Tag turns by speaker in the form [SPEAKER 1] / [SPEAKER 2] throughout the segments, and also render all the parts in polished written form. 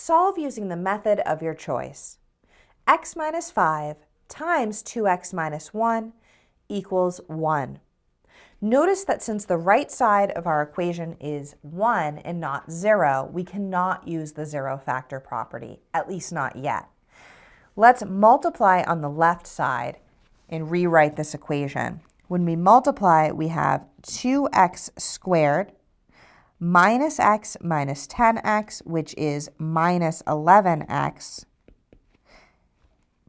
[SPEAKER 1] Solve using the method of your choice. X minus 5 times 2x minus 1 equals 1. Notice that since the right side of our equation is 1 and not 0, we cannot use the zero factor property, at least not yet. Let's multiply on the left side and rewrite this equation. When we multiply, we have 2x squared minus x minus 10x, which is minus 11x,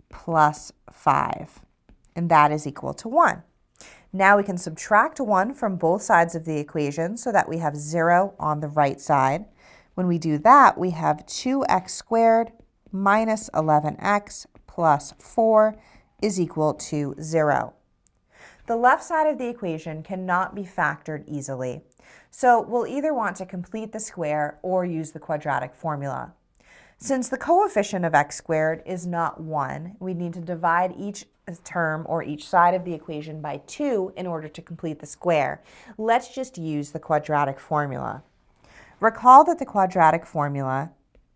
[SPEAKER 1] plus 5, and that is equal to 1. Now we can subtract 1 from both sides of the equation so that we have 0 on the right side. When we do that, we have 2x squared minus 11x plus 4 is equal to 0. The left side of the equation cannot be factored easily, so we'll either want to complete the square or use the quadratic formula. Since the coefficient of x squared is not 1, we need to divide each term or each side of the equation by 2 in order to complete the square. Let's just use the quadratic formula. Recall that the quadratic formula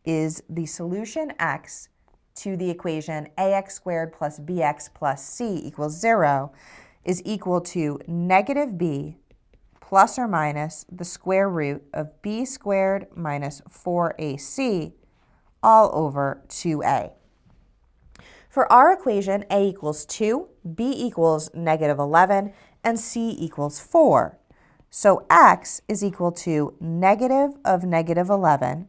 [SPEAKER 1] is the solution x to the equation ax squared plus bx plus c equals 0 is equal to negative b plus or minus the square root of b squared minus 4ac all over 2a. For our equation, a equals 2, b equals negative 11, and c equals 4. So x is equal to negative of negative 11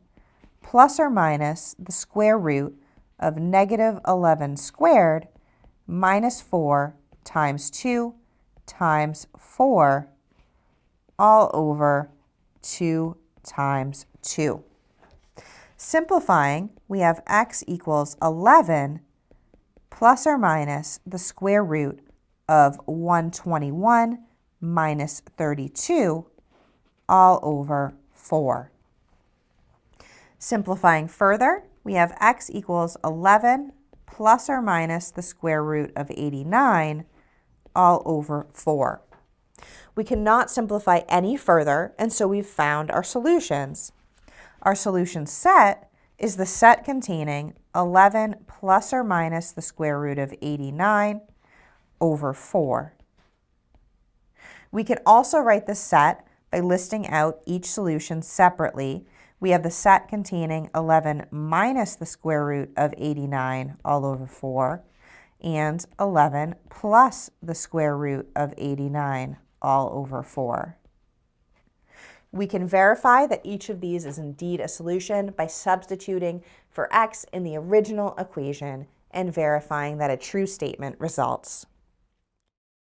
[SPEAKER 1] plus or minus the square root of negative 11 squared minus 4 times 2 times 4 all over 2 times 2. Simplifying, we have x equals 11 plus or minus the square root of 121 minus 32 all over 4. Simplifying further, we have x equals 11 plus or minus the square root of 89 all over 4. We cannot simplify any further, and so we've found our solutions. Our solution set is the set containing 11 plus or minus the square root of 89 over 4. We can also write the set by listing out each solution separately. We have the set containing 11 minus the square root of 89 all over 4 and 11 plus the square root of 89 all over 4. We can verify that each of these is indeed a solution by substituting for x in the original equation and verifying that a true statement results.